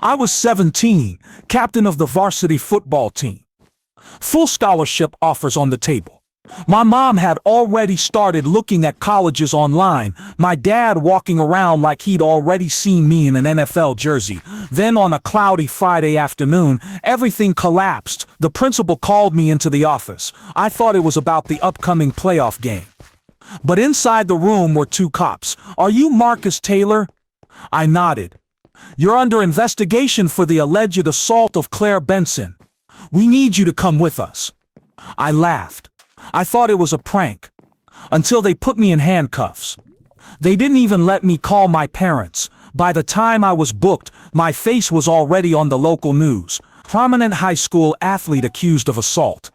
I was 17, captain of the varsity football team. Full scholarship offers on the table. My mom had already started looking at colleges online, my dad walking around like he'd already seen me in an NFL jersey. Then on a cloudy Friday afternoon, everything collapsed. The principal called me into the office. I thought it was about the upcoming playoff game. But inside the room were two cops. "Are you Marcus Taylor?" I nodded. "You're under investigation for the alleged assault of Claire Benson. We need you to come with us." I laughed. I thought it was a prank. Until they put me in handcuffs. They didn't even let me call my parents. By the time I was booked, my face was already on the local news. Prominent high school athlete accused of assault.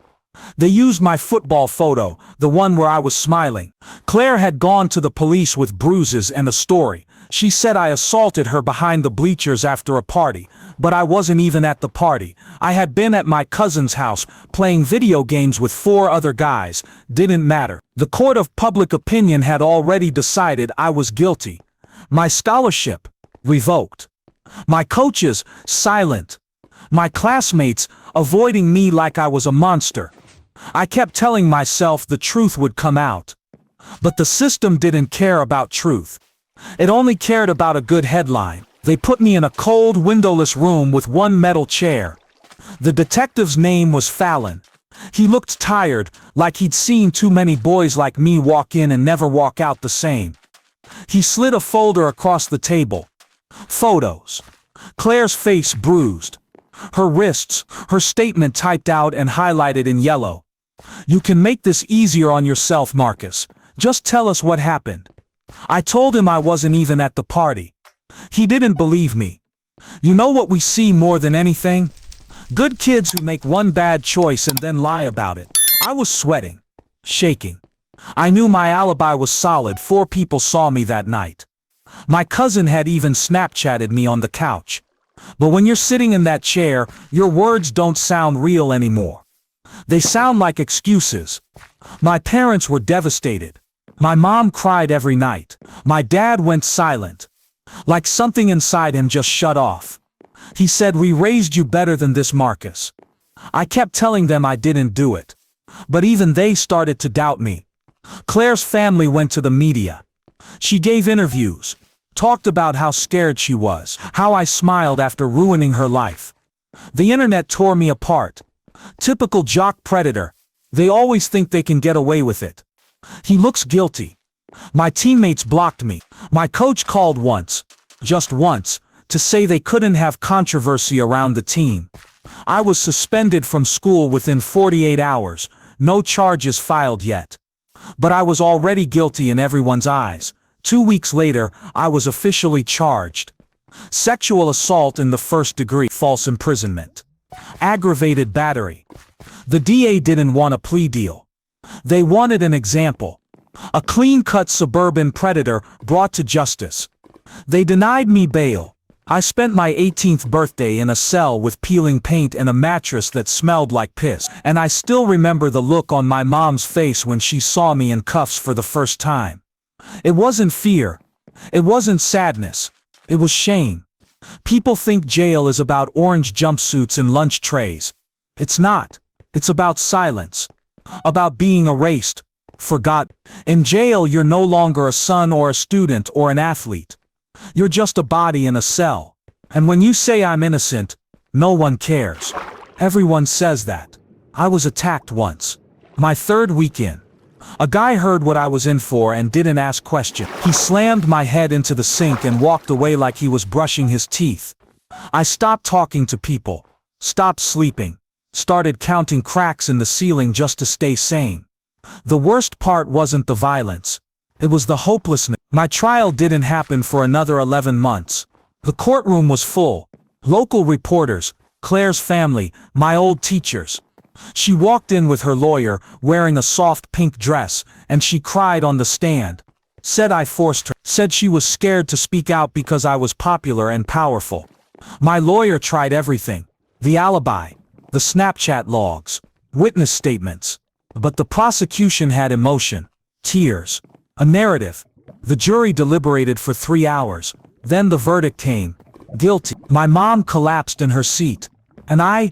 They used my football photo, the one where I was smiling. Claire had gone to the police with bruises and a story. She said I assaulted her behind the bleachers after a party, but I wasn't even at the party. I had been at my cousin's house, playing video games with 4 other guys. Didn't matter. The court of public opinion had already decided I was guilty. My scholarship, revoked. My coaches, silent. My classmates, avoiding me like I was a monster. I kept telling myself the truth would come out. But the system didn't care about truth. It only cared about a good headline. They put me in a cold, windowless room with one metal chair. The detective's name was Fallon. He looked tired, like he'd seen too many boys like me walk in and never walk out the same. He slid a folder across the table. Photos. Claire's face bruised. Her wrists, her statement typed out and highlighted in yellow. "You can make this easier on yourself, Marcus. Just tell us what happened." I told him I wasn't even at the party. He didn't believe me. You know what we see more than anything? Good kids who make one bad choice and then lie about it. I was sweating, shaking. I knew my alibi was solid. 4 people saw me that night. My cousin had even Snapchatted me on the couch. But when you're sitting in that chair, your words don't sound real anymore. They sound like excuses. My parents were devastated. My mom cried every night. My dad went silent. Like something inside him just shut off. He said, "We raised you better than this, Marcus." I kept telling them I didn't do it. But even they started to doubt me. Claire's family went to the media. She gave interviews. Talked about how scared she was. How I smiled after ruining her life. The internet tore me apart. Typical jock predator. They always think they can get away with it. He looks guilty. My teammates blocked me. My coach called once, just once, to say they couldn't have controversy around the team. I was suspended from school within 48 hours, no charges filed yet. But I was already guilty in everyone's eyes. 2 weeks later, I was officially charged. Sexual assault in the 1st degree, false imprisonment. Aggravated battery. The DA didn't want a plea deal. They wanted an example. A clean-cut suburban predator brought to justice. They denied me bail. I spent my 18th birthday in a cell with peeling paint and a mattress that smelled like piss. And I still remember the look on my mom's face when she saw me in cuffs for the first time. It wasn't fear. It wasn't sadness. It was shame. People think jail is about orange jumpsuits and lunch trays. It's not. It's about silence. About being erased, forgotten. In jail, you're no longer a son or a student or an athlete. You're just a body in a cell. And when you say I'm innocent, no one cares. Everyone says that. I was attacked once. My 3rd week in. A guy heard what I was in for and didn't ask questions. He slammed my head into the sink and walked away like he was brushing his teeth. I stopped talking to people. Stopped sleeping. Started counting cracks in the ceiling just to stay sane. The worst part wasn't the violence. It was the hopelessness. My trial didn't happen for another 11 months. The courtroom was full. Local reporters, Claire's family, my old teachers. She walked in with her lawyer, wearing a soft pink dress, and she cried on the stand. Said I forced her. Said she was scared to speak out because I was popular and powerful. My lawyer tried everything. The alibi. The Snapchat logs, witness statements. But the prosecution had emotion, tears, a narrative. The jury deliberated for 3 hours. Then the verdict came. Guilty. My mom collapsed in her seat. And I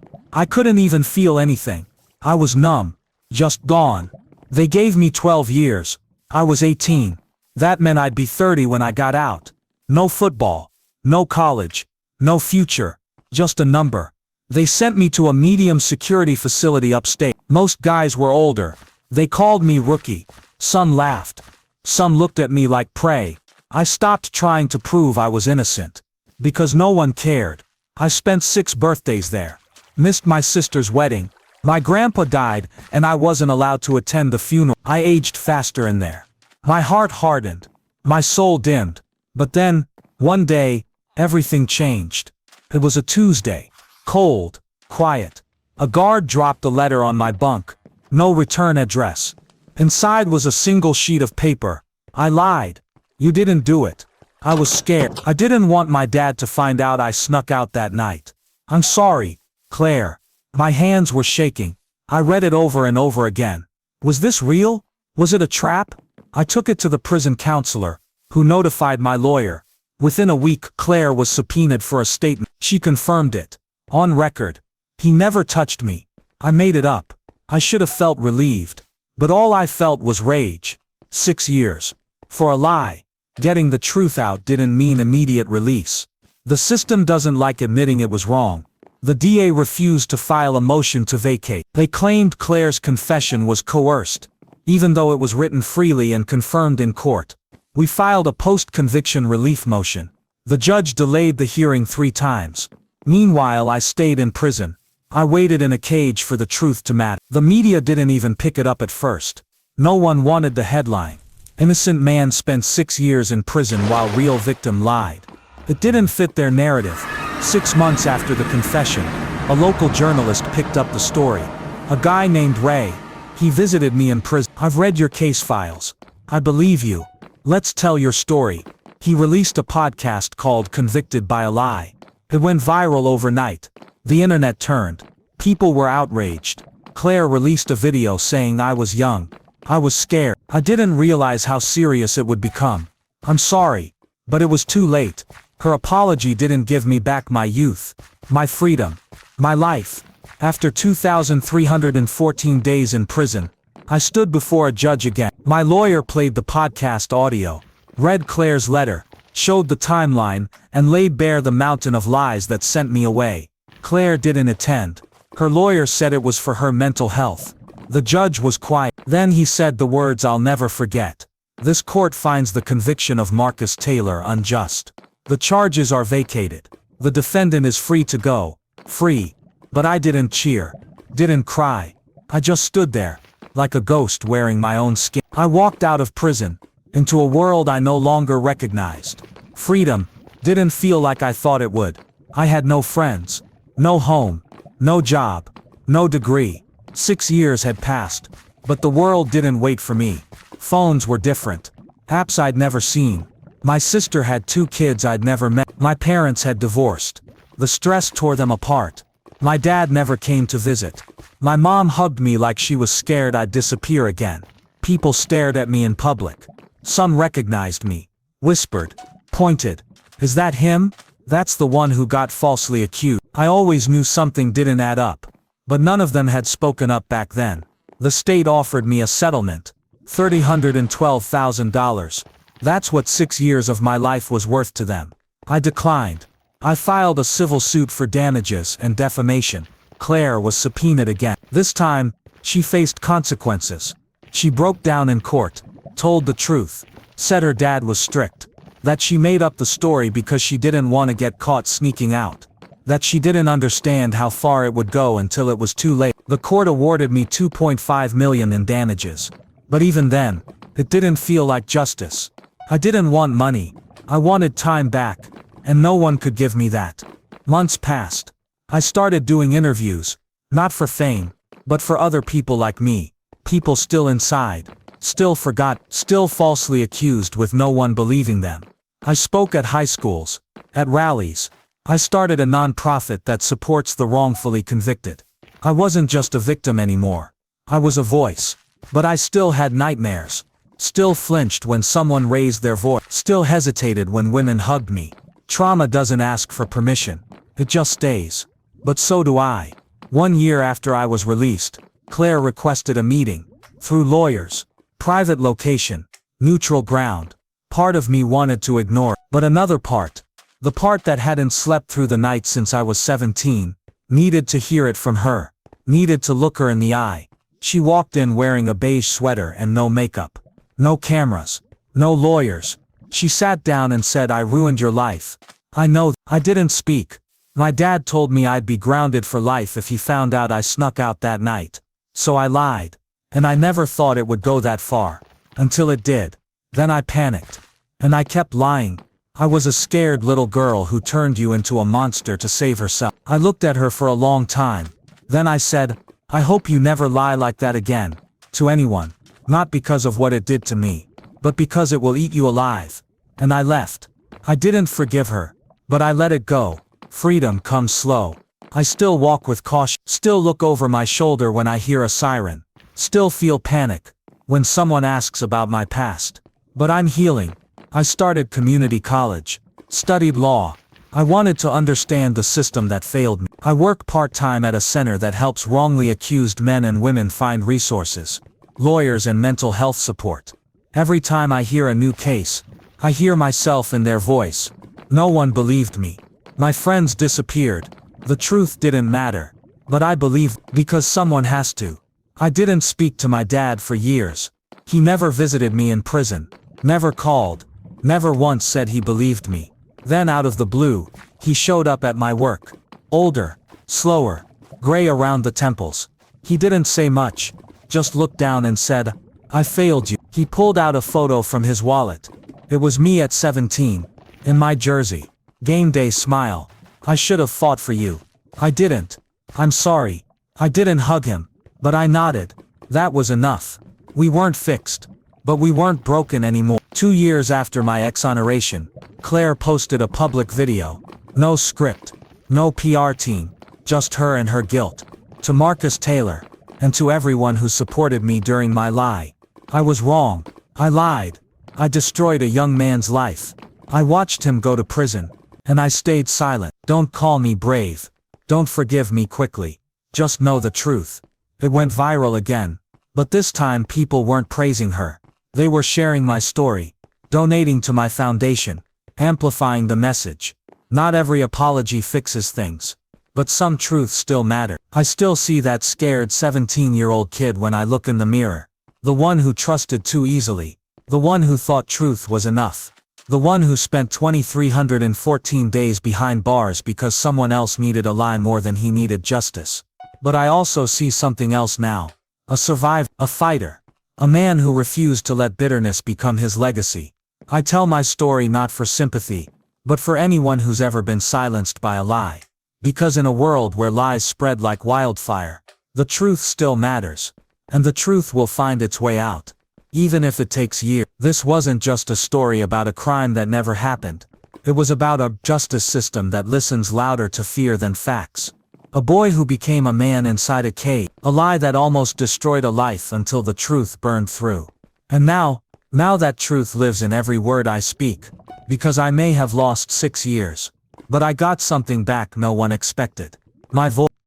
couldn't even feel anything. I was numb. Just gone. They gave me 12 years. I was 18. That meant I'd be 30 when I got out. No football. No college. No future. Just a number. They sent me to a medium security facility upstate. Most guys were older. They called me rookie. Some laughed. Some looked at me like prey. I stopped trying to prove I was innocent. Because no one cared. I spent 6 birthdays there. Missed my sister's wedding. My grandpa died, and I wasn't allowed to attend the funeral. I aged faster in there. My heart hardened. My soul dimmed. But then, one day, everything changed. It was a Tuesday. Cold. Quiet. A guard dropped a letter on my bunk. No return address. Inside was a single sheet of paper. I lied. You didn't do it. I was scared. I didn't want my dad to find out I snuck out that night. I'm sorry, Claire. My hands were shaking. I read it over and over again. Was this real? Was it a trap? I took it to the prison counselor, who notified my lawyer. Within a week, Claire was subpoenaed for a statement. She confirmed it. On record. He never touched me. I made it up. I should have felt relieved. But all I felt was rage. 6 years. For a lie. Getting the truth out didn't mean immediate release. The system doesn't like admitting it was wrong. The DA refused to file a motion to vacate. They claimed Claire's confession was coerced, even though it was written freely and confirmed in court. We filed a post-conviction relief motion. The judge delayed the hearing 3 times. Meanwhile, I stayed in prison. I waited in a cage for the truth to matter. The media didn't even pick it up at first. No one wanted the headline. Innocent man spent 6 years in prison while real victim lied. It didn't fit their narrative. 6 months after the confession, a local journalist picked up the story. A guy named Ray. He visited me in prison. I've read your case files. I believe you. Let's tell your story. He released a podcast called Convicted by a Lie. It went viral overnight. The internet turned. People were outraged. Claire released a video saying I was young. I was scared. I didn't realize how serious it would become. I'm sorry. But it was too late. Her apology didn't give me back my youth, my freedom, my life. After 2,314 days in prison, I stood before a judge again. My lawyer played the podcast audio, read Claire's letter, showed the timeline, and laid bare the mountain of lies that sent me away. Claire didn't attend. Her lawyer said it was for her mental health. The judge was quiet. Then he said the words I'll never forget. This court finds the conviction of Marcus Taylor unjust. The charges are vacated. The defendant is free to go. Free. But I didn't cheer. Didn't cry. I just stood there, like a ghost wearing my own skin. I walked out of prison, into a world I no longer recognized. Freedom didn't feel like I thought it would. I had no friends, no home, no job, no degree. 6 years had passed, but the world didn't wait for me. Phones were different. Apps I'd never seen. My sister had 2 kids I'd never met. My parents had divorced. The stress tore them apart. My dad never came to visit. My mom hugged me like she was scared I'd disappear again. People stared at me in public. Some recognized me. Whispered. Pointed. Is that him? That's the one who got falsely accused. I always knew something didn't add up. But none of them had spoken up back then. The state offered me a settlement. $312,000. That's what 6 years of my life was worth to them. I declined. I filed a civil suit for damages and defamation. Claire was subpoenaed again. This time, she faced consequences. She broke down in court, told the truth, said her dad was strict, that she made up the story because she didn't want to get caught sneaking out, that she didn't understand how far it would go until it was too late. The court awarded me $2.5 million in damages. But even then, it didn't feel like justice. I didn't want money. I wanted time back, and no one could give me that. Months passed. I started doing interviews, not for fame, but for other people like me, people still inside, still forgot, still falsely accused with no one believing them. I spoke at high schools, at rallies. I started a nonprofit that supports the wrongfully convicted. I wasn't just a victim anymore. I was a voice. But I still had nightmares. Still flinched when someone raised their voice. Still hesitated when women hugged me. Trauma doesn't ask for permission. It just stays. But so do I. 1 year after I was released, Claire requested a meeting. Through lawyers. Private location. Neutral ground. Part of me wanted to ignore, but another part, the part that hadn't slept through the night since I was 17, needed to hear it from her. Needed to look her in the eye. She walked in wearing a beige sweater and no makeup. No cameras. No lawyers. She sat down and said, "I ruined your life." I know. I didn't speak. My dad told me I'd be grounded for life if he found out I snuck out that night. So I lied. And I never thought it would go that far. Until it did. Then I panicked. And I kept lying. I was a scared little girl who turned you into a monster to save herself. I looked at her for a long time. Then I said, "I hope you never lie like that again. To anyone. Not because of what it did to me. But because it will eat you alive." And I left. I didn't forgive her. But I let it go. Freedom comes slow. I still walk with caution. Still look over my shoulder when I hear a siren. Still feel panic when someone asks about my past. But I'm healing. I started community college. Studied law. I wanted to understand the system that failed me. I work part-time at a center that helps wrongly accused men and women find resources, lawyers and mental health support. Every time I hear a new case, I hear myself in their voice. No one believed me. My friends disappeared. The truth didn't matter. But I believed, because someone has to. I didn't speak to my dad for years. He never visited me in prison. Never called. Never once said he believed me. Then out of the blue, he showed up at my work. Older, slower, gray around the temples. He didn't say much. Just looked down and said, "I failed you." He pulled out a photo from his wallet. It was me at 17. In my jersey. Game day smile. "I should have fought for you." I didn't. "I'm sorry." I didn't hug him. But I nodded. That was enough. We weren't fixed. But we weren't broken anymore. 2 years after my exoneration, Claire posted a public video. No script. No PR team. Just her and her guilt. To Marcus Taylor. And to everyone who supported me during my lie. I was wrong. I lied. I destroyed a young man's life. I watched him go to prison. And I stayed silent. Don't call me brave. Don't forgive me quickly. Just know the truth. It went viral again. But this time people weren't praising her. They were sharing my story. Donating to my foundation. Amplifying the message. Not every apology fixes things. But some truths still matter. I still see that scared 17-year-old kid when I look in the mirror. The one who trusted too easily. The one who thought truth was enough. The one who spent 2,314 days behind bars because someone else needed a lie more than he needed justice. But I also see something else now. A survivor, a fighter. A man who refused to let bitterness become his legacy. I tell my story not for sympathy, but for anyone who's ever been silenced by a lie. Because in a world where lies spread like wildfire, the truth still matters. And the truth will find its way out. Even if it takes years. This wasn't just a story about a crime that never happened. It was about a justice system that listens louder to fear than facts. A boy who became a man inside a cave. A lie that almost destroyed a life until the truth burned through. And now that truth lives in every word I speak. Because I may have lost 6 years. But I got something back no one expected. My voice.